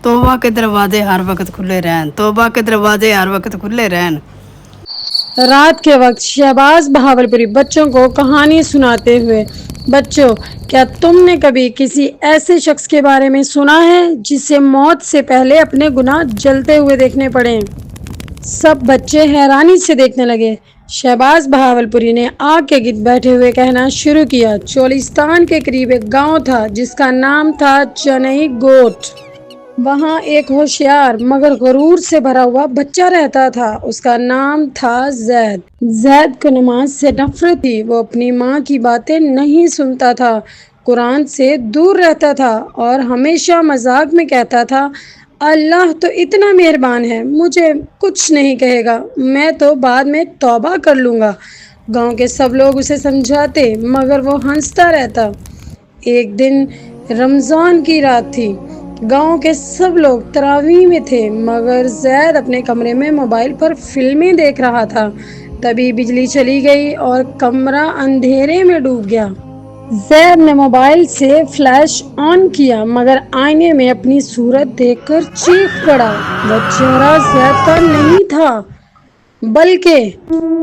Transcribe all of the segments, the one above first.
तौबा के दरवाजे हर वक्त खुले रहन, तौबा के दरवाजे हर वक्त खुले रहन। रात के वक्त शहबाज बहावलपुरी बच्चों को कहानी सुनाते हुए, बच्चों, क्या तुमने कभी किसी ऐसे शख्स के बारे में सुना है जिसे मौत से पहले अपने गुनाह जलते हुए देखने पड़े? सब बच्चे हैरानी से देखने लगे। शहबाज बहावलपुरी ने आग के गिर्द बैठे हुए कहना शुरू किया। चोलिस्तान के करीब एक गांव था जिसका नाम था चनई गोट। वहाँ एक होशियार मगर गुरूर से भरा हुआ बच्चा रहता था। उसका नाम था जैद। जैद को नमाज से नफरत थी। वो अपनी माँ की बातें नहीं सुनता था, कुरान से दूर रहता था और हमेशा मजाक में कहता था, अल्लाह तो इतना मेहरबान है, मुझे कुछ नहीं कहेगा, मैं तो बाद में तौबा कर लूँगा। गांव के सब लोग उसे समझाते मगर वो हंसता रहता। एक दिन रमज़ान की रात थी। गांव के सब लोग तरावीह में थे मगर जैद अपने कमरे में मोबाइल पर फिल्में देख रहा था। तभी बिजली चली गई और कमरा अंधेरे में डूब गया। जैद ने मोबाइल से फ्लैश ऑन किया मगर आईने में अपनी सूरत देखकर चीख पड़ा। वह चेहरा जैद का नहीं था बल्कि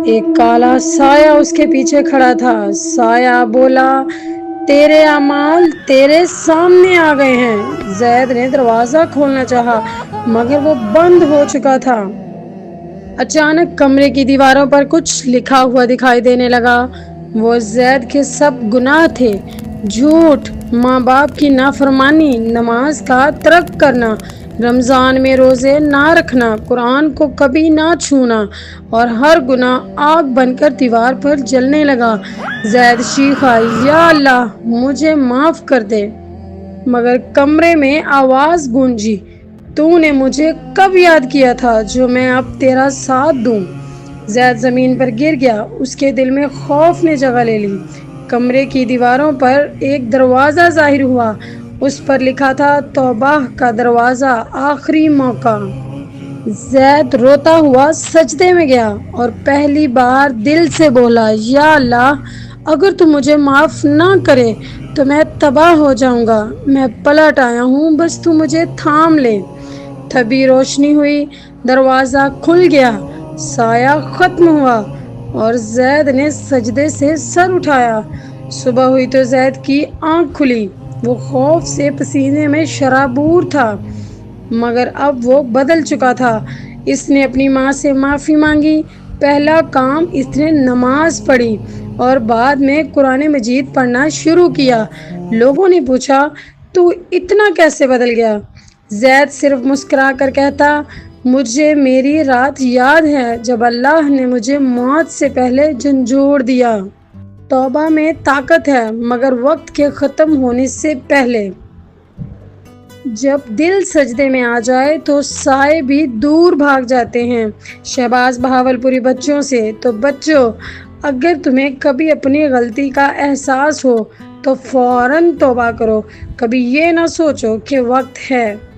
एक काला साया उसके पीछे खड़ा था। साया बोला, तेरे अमाल तेरे सामने आ गए हैं। जैद ने दरवाजा खोलना चाहा मगर वो बंद हो चुका था। अचानक कमरे की दीवारों पर कुछ लिखा हुआ दिखाई देने लगा। वो जैद के सब गुनाह थे, झूठ, माँ बाप की नाफरमानी, नमाज का तर्क करना, रमज़ान में रोज़े ना रखना, कुरान को कभी ना छूना, और हर गुनाह आग बनकर दीवार पर जलने लगा। जैद चीखा, या अल्लाह मुझे माफ़ कर दे। मगर कमरे में आवाज़ गूंजी, तूने मुझे कब याद किया था जो मैं अब तेरा साथ दूं। जैद ज़मीन पर गिर गया। उसके दिल में खौफ ने जगह ले ली। कमरे की दीवारों पर एक दरवाज़ा ज़ाहिर हुआ। उस पर लिखा था, तौबा का दरवाज़ा, आखिरी मौका। जैद रोता हुआ सजदे में गया और पहली बार दिल से बोला, या अल्लाह अगर तू मुझे माफ़ ना करे तो मैं तबाह हो जाऊंगा। मैं पलट आया हूँ, बस तू मुझे थाम ले। तभी रोशनी हुई, दरवाज़ा खुल गया, साया ख़त्म हुआ और जैद ने सजदे से सर उठाया। सुबह हुई तो जैद की आँख खुली। वो खौफ से पसीने में शराबूर था मगर अब वो बदल चुका था। इसने अपनी माँ से माफ़ी मांगी। पहला काम इसने नमाज पढ़ी और बाद में कुरान मजीद पढ़ना शुरू किया। लोगों ने पूछा, तू इतना कैसे बदल गया? जैद सिर्फ मुस्कुरा कर कहता, मुझे मेरी रात याद है जब अल्लाह ने मुझे मौत से पहले झंझोड़ दिया। तौबा में ताकत है मगर वक्त के ख़त्म होने से पहले। जब दिल सजदे में आ जाए तो साए भी दूर भाग जाते हैं। शहबाज बहावलपुरी बच्चों से, तो बच्चों, अगर तुम्हें कभी अपनी गलती का एहसास हो तो फ़ौरन तौबा करो। कभी ये ना सोचो कि वक्त है।